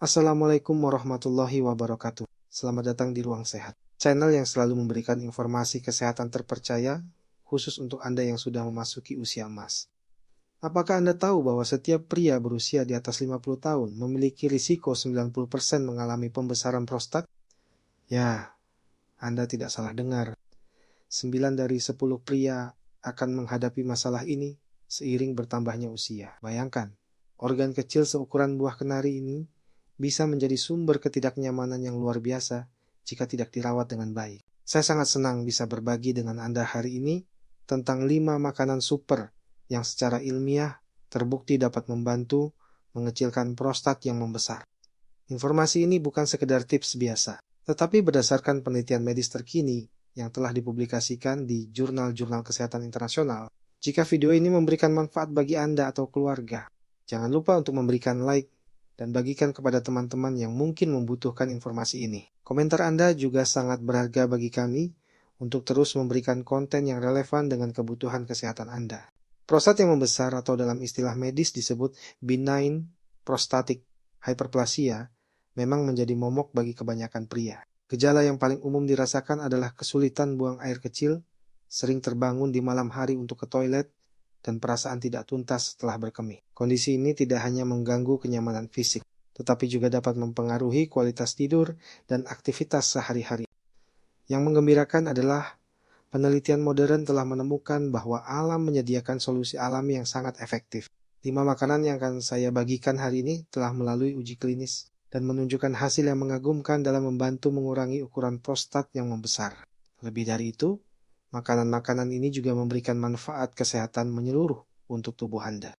Assalamualaikum warahmatullahi wabarakatuh. Selamat datang di Ruang Sehat, channel yang selalu memberikan informasi kesehatan terpercaya, khusus untuk Anda yang sudah memasuki usia emas. Apakah Anda tahu bahwa setiap pria berusia di atas 50 tahun memiliki risiko 90% mengalami pembesaran prostat? Ya, Anda tidak salah dengar. 9 dari 10 pria akan menghadapi masalah ini seiring bertambahnya usia. Bayangkan, organ kecil seukuran buah kenari ini bisa menjadi sumber ketidaknyamanan yang luar biasa jika tidak dirawat dengan baik. Saya sangat senang bisa berbagi dengan Anda hari ini tentang 5 makanan super yang secara ilmiah terbukti dapat membantu mengecilkan prostat yang membesar. Informasi ini bukan sekedar tips biasa, tetapi berdasarkan penelitian medis terkini yang telah dipublikasikan di jurnal-jurnal kesehatan internasional. Jika video ini memberikan manfaat bagi Anda atau keluarga, jangan lupa untuk memberikan like dan bagikan kepada teman-teman yang mungkin membutuhkan informasi ini. Komentar Anda juga sangat berharga bagi kami untuk terus memberikan konten yang relevan dengan kebutuhan kesehatan Anda. Prostat yang membesar atau dalam istilah medis disebut benign prostatic hyperplasia memang menjadi momok bagi kebanyakan pria. Gejala yang paling umum dirasakan adalah kesulitan buang air kecil, sering terbangun di malam hari untuk ke toilet, dan perasaan tidak tuntas setelah berkemih. Kondisi ini tidak hanya mengganggu kenyamanan fisik, tetapi juga dapat mempengaruhi kualitas tidur dan aktivitas sehari-hari. Yang menggembirakan adalah penelitian modern telah menemukan bahwa alam menyediakan solusi alami yang sangat efektif. 5 makanan yang akan saya bagikan hari ini telah melalui uji klinis dan menunjukkan hasil yang mengagumkan dalam membantu mengurangi ukuran prostat yang membesar. Lebih dari itu, makanan-makanan ini juga memberikan manfaat kesehatan menyeluruh untuk tubuh Anda.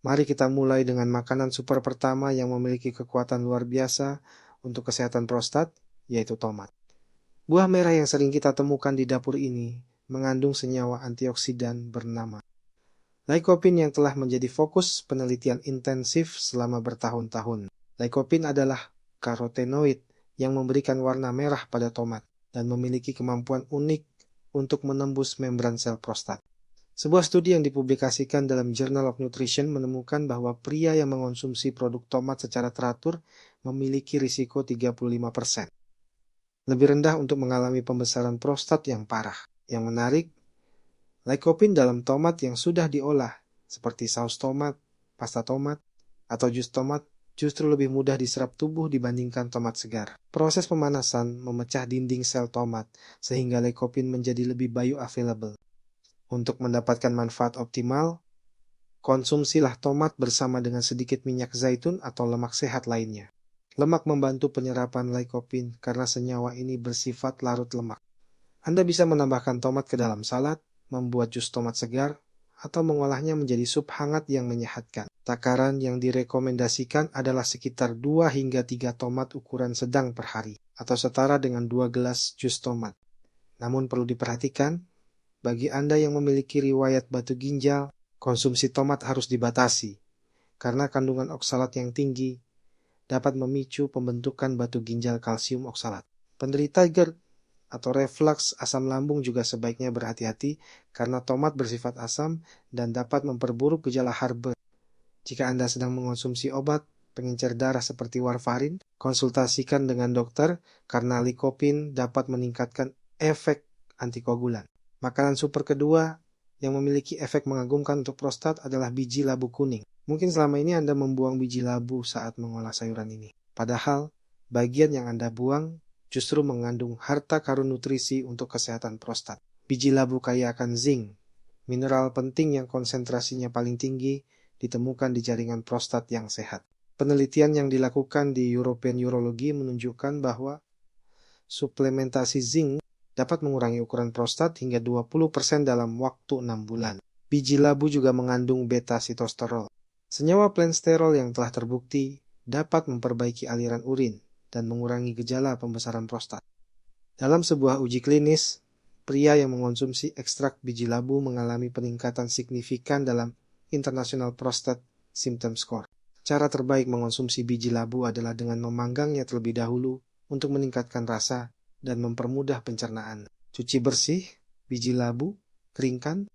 Mari kita mulai dengan makanan super pertama yang memiliki kekuatan luar biasa untuk kesehatan prostat, yaitu tomat. Buah merah yang sering kita temukan di dapur ini mengandung senyawa antioksidan bernama lycopene yang telah menjadi fokus penelitian intensif selama bertahun-tahun. Lycopene adalah karotenoid yang memberikan warna merah pada tomat dan memiliki kemampuan unik untuk menembus membran sel prostat. Sebuah studi yang dipublikasikan dalam Journal of Nutrition menemukan bahwa pria yang mengonsumsi produk tomat secara teratur memiliki risiko 35%. Lebih rendah untuk mengalami pembesaran prostat yang parah. Yang menarik, lycopene dalam tomat yang sudah diolah, seperti saus tomat, pasta tomat, atau jus tomat, justru lebih mudah diserap tubuh dibandingkan tomat segar. Proses pemanasan memecah dinding sel tomat sehingga lycopene menjadi lebih bioavailable. Untuk mendapatkan manfaat optimal, konsumsilah tomat bersama dengan sedikit minyak zaitun atau lemak sehat lainnya. Lemak membantu penyerapan lycopene karena senyawa ini bersifat larut lemak. Anda bisa menambahkan tomat ke dalam salad, membuat jus tomat segar, atau mengolahnya menjadi sup hangat yang menyehatkan. Takaran yang direkomendasikan adalah sekitar 2 hingga 3 tomat ukuran sedang per hari, atau setara dengan 2 gelas jus tomat. Namun perlu diperhatikan, bagi Anda yang memiliki riwayat batu ginjal, konsumsi tomat harus dibatasi, karena kandungan oksalat yang tinggi dapat memicu pembentukan batu ginjal kalsium oksalat. Penderita GERD atau reflux asam lambung juga sebaiknya berhati-hati karena tomat bersifat asam dan dapat memperburuk gejala heartburn. Jika Anda sedang mengonsumsi obat pengencer darah seperti warfarin, konsultasikan dengan dokter karena lycopene dapat meningkatkan efek antikoagulan. Makanan super kedua yang memiliki efek mengagumkan untuk prostat adalah biji labu kuning. Mungkin selama ini Anda membuang biji labu saat mengolah sayuran ini. Padahal, bagian yang Anda buang justru mengandung harta karun nutrisi untuk kesehatan prostat. Biji labu kaya akan zinc, mineral penting yang konsentrasinya paling tinggi ditemukan di jaringan prostat yang sehat. Penelitian yang dilakukan di European Urology menunjukkan bahwa suplementasi zinc dapat mengurangi ukuran prostat hingga 20% dalam waktu 6 bulan. Biji labu juga mengandung beta-sitosterol, senyawa plensterol yang telah terbukti dapat memperbaiki aliran urin dan mengurangi gejala pembesaran prostat. Dalam sebuah uji klinis, pria yang mengonsumsi ekstrak biji labu mengalami peningkatan signifikan dalam International Prostate Symptom Score. Cara terbaik mengonsumsi biji labu adalah dengan memanggangnya terlebih dahulu untuk meningkatkan rasa dan mempermudah pencernaan. Cuci bersih biji labu, keringkan,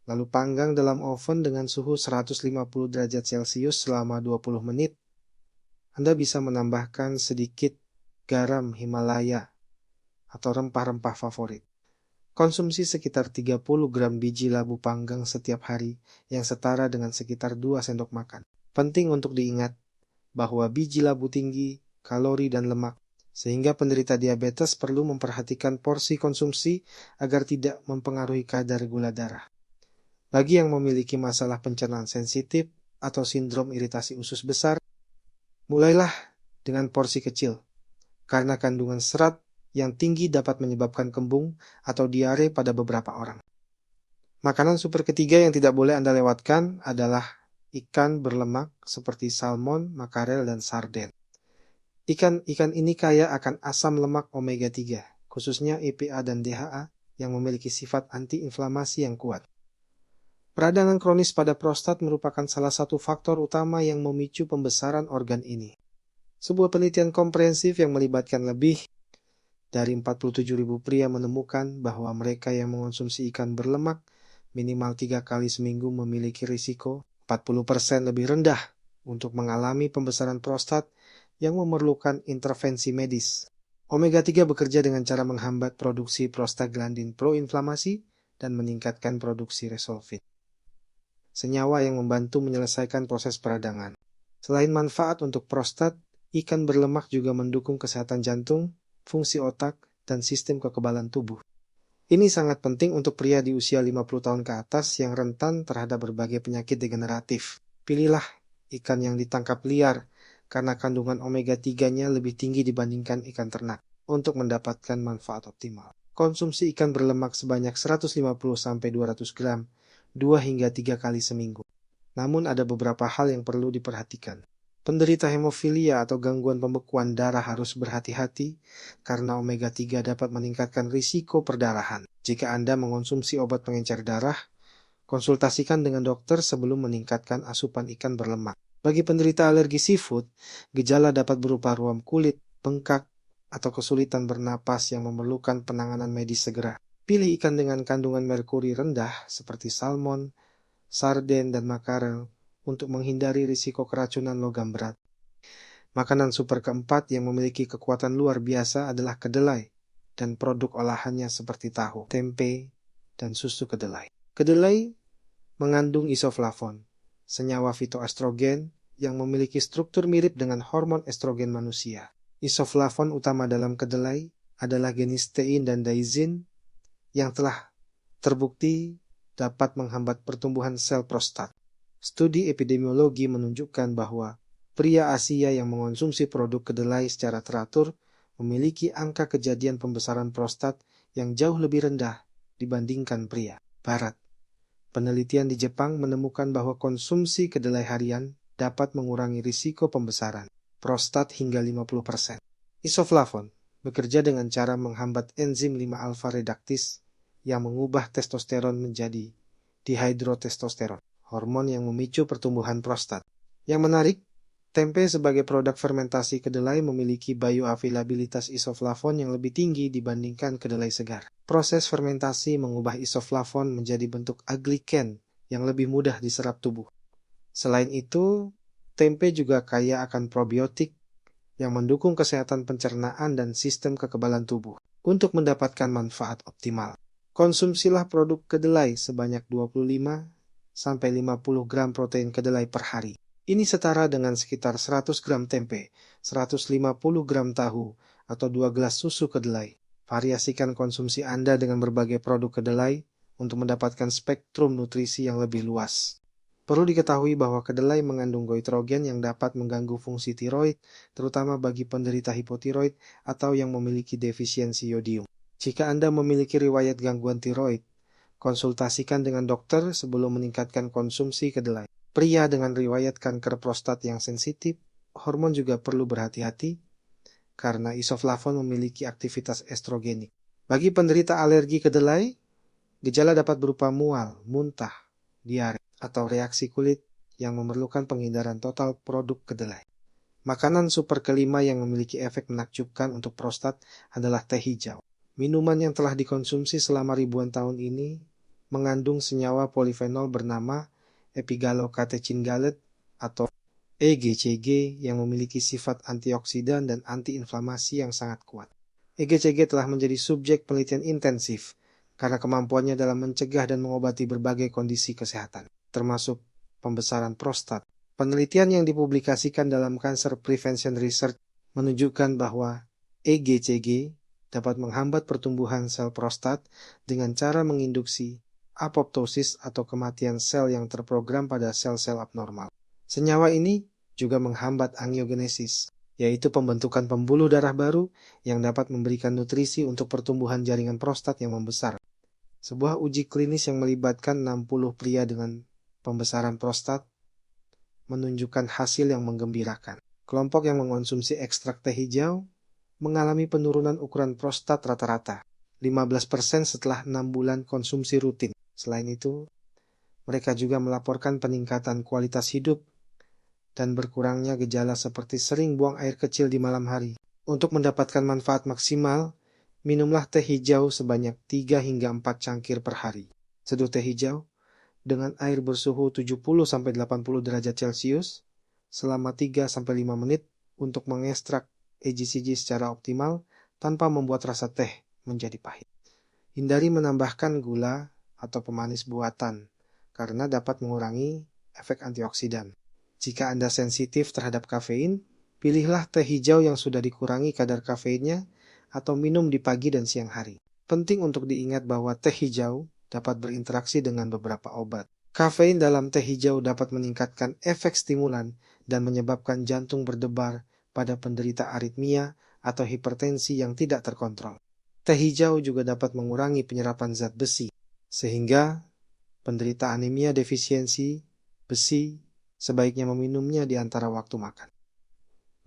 lalu panggang dalam oven dengan suhu 150 derajat Celcius selama 20 menit Anda bisa menambahkan sedikit garam Himalaya atau rempah-rempah favorit. Konsumsi sekitar 30 gram biji labu panggang setiap hari yang setara dengan sekitar 2 sendok makan. Penting untuk diingat bahwa biji labu tinggi kalori dan lemak, sehingga penderita diabetes perlu memperhatikan porsi konsumsi agar tidak mempengaruhi kadar gula darah. Bagi yang memiliki masalah pencernaan sensitif atau sindrom iritasi usus besar, mulailah dengan porsi kecil, karena kandungan serat yang tinggi dapat menyebabkan kembung atau diare pada beberapa orang. Makanan super ketiga yang tidak boleh Anda lewatkan adalah ikan berlemak seperti salmon, makarel, dan sarden. Ikan ini kaya akan asam lemak omega 3, khususnya EPA dan DHA yang memiliki sifat antiinflamasi yang kuat. Peradangan kronis pada prostat merupakan salah satu faktor utama yang memicu pembesaran organ ini. Sebuah penelitian komprehensif yang melibatkan lebih dari 47.000 pria menemukan bahwa mereka yang mengonsumsi ikan berlemak minimal 3 kali seminggu memiliki risiko 40% lebih rendah untuk mengalami pembesaran prostat yang memerlukan intervensi medis. Omega 3 bekerja dengan cara menghambat produksi prostaglandin proinflamasi dan meningkatkan produksi resolvin, senyawa yang membantu menyelesaikan proses peradangan. Selain manfaat untuk prostat, ikan berlemak juga mendukung kesehatan jantung, fungsi otak, dan sistem kekebalan tubuh. Ini sangat penting untuk pria di usia 50 tahun ke atas yang rentan terhadap berbagai penyakit degeneratif. Pilihlah ikan yang ditangkap liar karena kandungan omega 3-nya lebih tinggi dibandingkan ikan ternak untuk mendapatkan manfaat optimal. Konsumsi ikan berlemak sebanyak 150-200 gram 2 hingga 3 kali seminggu. Namun ada beberapa hal yang perlu diperhatikan. Penderita hemofilia atau gangguan pembekuan darah harus berhati-hati karena omega 3 dapat meningkatkan risiko perdarahan. Jika Anda mengonsumsi obat pengencer darah, konsultasikan dengan dokter sebelum meningkatkan asupan ikan berlemak. Bagi penderita alergi seafood, gejala dapat berupa ruam kulit, bengkak, atau kesulitan bernapas yang memerlukan penanganan medis segera. Pilih ikan dengan kandungan merkuri rendah seperti salmon, sarden, dan makarel untuk menghindari risiko keracunan logam berat. Makanan super keempat yang memiliki kekuatan luar biasa adalah kedelai dan produk olahannya seperti tahu, tempe, dan susu kedelai. Kedelai mengandung isoflavon, senyawa fitoestrogen yang memiliki struktur mirip dengan hormon estrogen manusia. Isoflavon utama dalam kedelai adalah genistein dan daizin yang telah terbukti dapat menghambat pertumbuhan sel prostat. Studi epidemiologi menunjukkan bahwa pria Asia yang mengonsumsi produk kedelai secara teratur memiliki angka kejadian pembesaran prostat yang jauh lebih rendah dibandingkan pria Barat. Penelitian di Jepang menemukan bahwa konsumsi kedelai harian dapat mengurangi risiko pembesaran prostat hingga 50%. Isoflavon bekerja dengan cara menghambat enzim 5-alfa reduktase yang mengubah testosteron menjadi dihidrotestosteron, hormon yang memicu pertumbuhan prostat. Yang menarik, tempe sebagai produk fermentasi kedelai memiliki bioavailabilitas isoflavon yang lebih tinggi dibandingkan kedelai segar. Proses fermentasi mengubah isoflavon menjadi bentuk agliken yang lebih mudah diserap tubuh. Selain itu, tempe juga kaya akan probiotik yang mendukung kesehatan pencernaan dan sistem kekebalan tubuh. Untuk mendapatkan manfaat optimal, konsumsilah produk kedelai sebanyak 25-50 gram protein kedelai per hari. Ini setara dengan sekitar 100 gram tempe, 150 gram tahu, atau 2 gelas susu kedelai. Variasikan konsumsi Anda dengan berbagai produk kedelai untuk mendapatkan spektrum nutrisi yang lebih luas. Perlu diketahui bahwa kedelai mengandung goitrogen yang dapat mengganggu fungsi tiroid, terutama bagi penderita hipotiroid atau yang memiliki defisiensi yodium. Jika Anda memiliki riwayat gangguan tiroid, konsultasikan dengan dokter sebelum meningkatkan konsumsi kedelai. Pria dengan riwayat kanker prostat yang sensitif, hormon juga perlu berhati-hati karena isoflavon memiliki aktivitas estrogenik. Bagi penderita alergi kedelai, gejala dapat berupa mual, muntah, diare, atau reaksi kulit yang memerlukan penghindaran total produk kedelai. Makanan super kelima yang memiliki efek menakjubkan untuk prostat adalah teh hijau. Minuman yang telah dikonsumsi selama ribuan tahun ini mengandung senyawa polifenol bernama epigallocatechin gallate atau EGCG yang memiliki sifat antioksidan dan antiinflamasi yang sangat kuat. EGCG telah menjadi subjek penelitian intensif karena kemampuannya dalam mencegah dan mengobati berbagai kondisi kesehatan, termasuk pembesaran prostat. Penelitian yang dipublikasikan dalam Cancer Prevention Research menunjukkan bahwa EGCG dapat menghambat pertumbuhan sel prostat dengan cara menginduksi apoptosis atau kematian sel yang terprogram pada sel-sel abnormal. Senyawa ini juga menghambat angiogenesis, yaitu pembentukan pembuluh darah baru yang dapat memberikan nutrisi untuk pertumbuhan jaringan prostat yang membesar. Sebuah uji klinis yang melibatkan 60 pria dengan pembesaran prostat menunjukkan hasil yang menggembirakan. Kelompok yang mengonsumsi ekstrak teh hijau mengalami penurunan ukuran prostat rata-rata 15% setelah 6 bulan konsumsi rutin. Selain itu, mereka juga melaporkan peningkatan kualitas hidup dan berkurangnya gejala seperti sering buang air kecil di malam hari. Untuk mendapatkan manfaat maksimal, minumlah teh hijau sebanyak 3 hingga 4 cangkir per hari. Seduh teh hijau dengan air bersuhu 70-80 derajat Celcius selama 3-5 menit untuk mengekstrak EGCG secara optimal tanpa membuat rasa teh menjadi pahit. Hindari menambahkan gula atau pemanis buatan karena dapat mengurangi efek antioksidan. Jika Anda sensitif terhadap kafein, pilihlah teh hijau yang sudah dikurangi kadar kafeinnya atau minum di pagi dan siang hari. Penting untuk diingat bahwa teh hijau dapat berinteraksi dengan beberapa obat. Kafein dalam teh hijau dapat meningkatkan efek stimulan dan menyebabkan jantung berdebar pada penderita aritmia atau hipertensi yang tidak terkontrol. Teh hijau juga dapat mengurangi penyerapan zat besi, sehingga penderita anemia defisiensi besi sebaiknya meminumnya di antara waktu makan.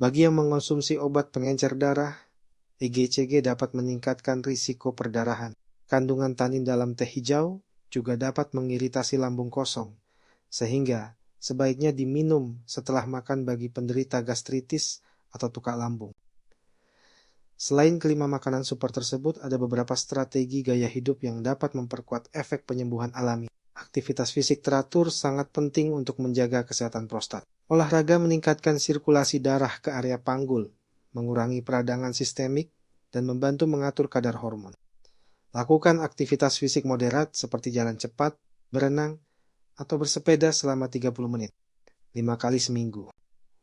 Bagi yang mengonsumsi obat pengencer darah, EGCG dapat meningkatkan risiko perdarahan. Kandungan tanin dalam teh hijau juga dapat mengiritasi lambung kosong, sehingga sebaiknya diminum setelah makan bagi penderita gastritis atau tukak lambung. Selain kelima makanan super tersebut, ada beberapa strategi gaya hidup yang dapat memperkuat efek penyembuhan alami. Aktivitas fisik teratur sangat penting untuk menjaga kesehatan prostat. Olahraga meningkatkan sirkulasi darah ke area panggul, mengurangi peradangan sistemik, dan membantu mengatur kadar hormon. Lakukan aktivitas fisik moderat seperti jalan cepat, berenang, atau bersepeda selama 30 menit, 5 kali seminggu.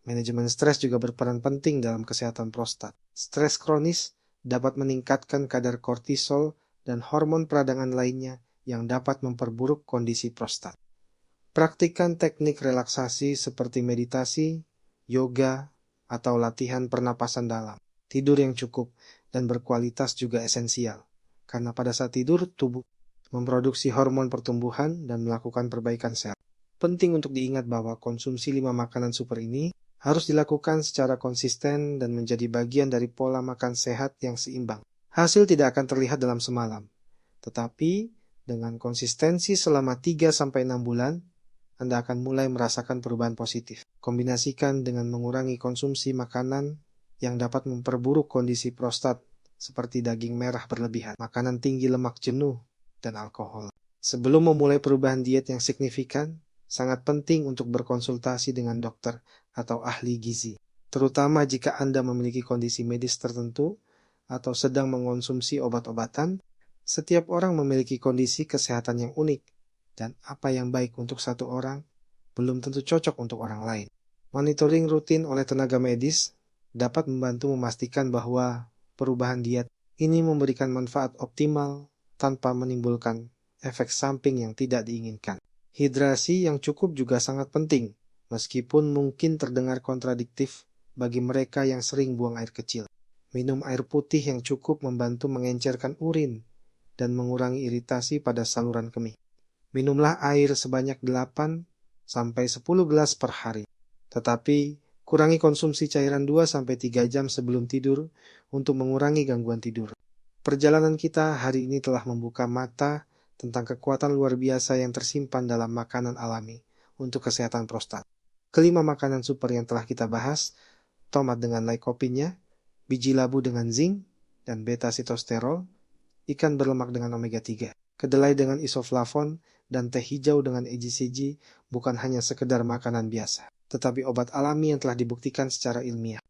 Manajemen stres juga berperan penting dalam kesehatan prostat. Stres kronis dapat meningkatkan kadar kortisol dan hormon peradangan lainnya yang dapat memperburuk kondisi prostat. Praktikkan teknik relaksasi seperti meditasi, yoga, atau latihan pernapasan dalam. Tidur yang cukup dan berkualitas juga esensial, karena pada saat tidur tubuh memproduksi hormon pertumbuhan dan melakukan perbaikan sel. Penting untuk diingat bahwa konsumsi 5 makanan super ini harus dilakukan secara konsisten dan menjadi bagian dari pola makan sehat yang seimbang. Hasil tidak akan terlihat dalam semalam, tetapi dengan konsistensi selama 3-6 bulan, Anda akan mulai merasakan perubahan positif. Kombinasikan dengan mengurangi konsumsi makanan yang dapat memperburuk kondisi prostat, seperti daging merah berlebihan, makanan tinggi lemak jenuh, dan alkohol. Sebelum memulai perubahan diet yang signifikan, sangat penting untuk berkonsultasi dengan dokter atau ahli gizi, terutama jika Anda memiliki kondisi medis tertentu atau sedang mengonsumsi obat-obatan. Setiap orang memiliki kondisi kesehatan yang unik, dan apa yang baik untuk satu orang belum tentu cocok untuk orang lain. Monitoring rutin oleh tenaga medis dapat membantu memastikan bahwa perubahan diet ini memberikan manfaat optimal tanpa menimbulkan efek samping yang tidak diinginkan. Hidrasi yang cukup juga sangat penting, meskipun mungkin terdengar kontradiktif bagi mereka yang sering buang air kecil. Minum air putih yang cukup membantu mengencerkan urin dan mengurangi iritasi pada saluran kemih. Minumlah air sebanyak 8-10 gelas per hari. Tetapi, kurangi konsumsi cairan 2-3 jam sebelum tidur untuk mengurangi gangguan tidur. Perjalanan kita hari ini telah membuka mata tentang kekuatan luar biasa yang tersimpan dalam makanan alami untuk kesehatan prostat. Kelima makanan super yang telah kita bahas, tomat dengan lycopene-nya, biji labu dengan zinc dan beta-sitosterol, ikan berlemak dengan omega 3, kedelai dengan isoflavon, dan teh hijau dengan EGCG bukan hanya sekedar makanan biasa. tetapi obat alami yang telah dibuktikan secara ilmiah.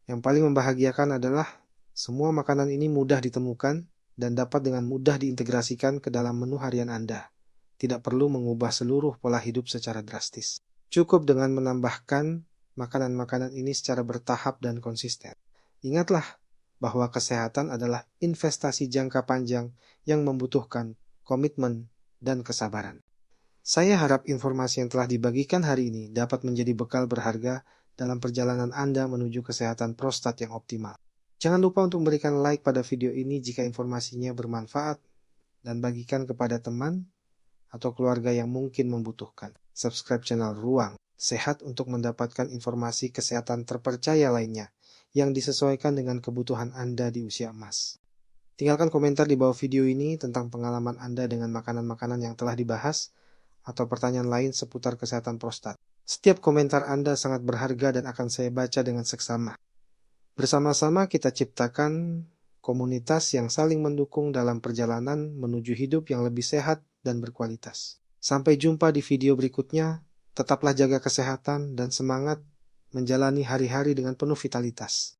Yang paling membahagiakan adalah semua makanan ini mudah ditemukan dan dapat dengan mudah diintegrasikan ke dalam menu harian Anda. Tidak perlu mengubah seluruh pola hidup secara drastis. Cukup dengan menambahkan makanan-makanan ini secara bertahap dan konsisten. Ingatlah bahwa kesehatan adalah investasi jangka panjang yang membutuhkan komitmen dan kesabaran. Saya harap informasi yang telah dibagikan hari ini dapat menjadi bekal berharga dalam perjalanan Anda menuju kesehatan prostat yang optimal. Jangan lupa untuk memberikan like pada video ini jika informasinya bermanfaat dan bagikan kepada teman atau keluarga yang mungkin membutuhkan. Subscribe channel Ruang Sehat untuk mendapatkan informasi kesehatan terpercaya lainnya yang disesuaikan dengan kebutuhan Anda di usia emas. Tinggalkan komentar di bawah video ini tentang pengalaman Anda dengan makanan-makanan yang telah dibahas atau pertanyaan lain seputar kesehatan prostat. Setiap komentar Anda sangat berharga dan akan saya baca dengan seksama. Bersama-sama kita ciptakan komunitas yang saling mendukung dalam perjalanan menuju hidup yang lebih sehat dan berkualitas. Sampai jumpa di video berikutnya. Tetaplah jaga kesehatan dan semangat menjalani hari-hari dengan penuh vitalitas.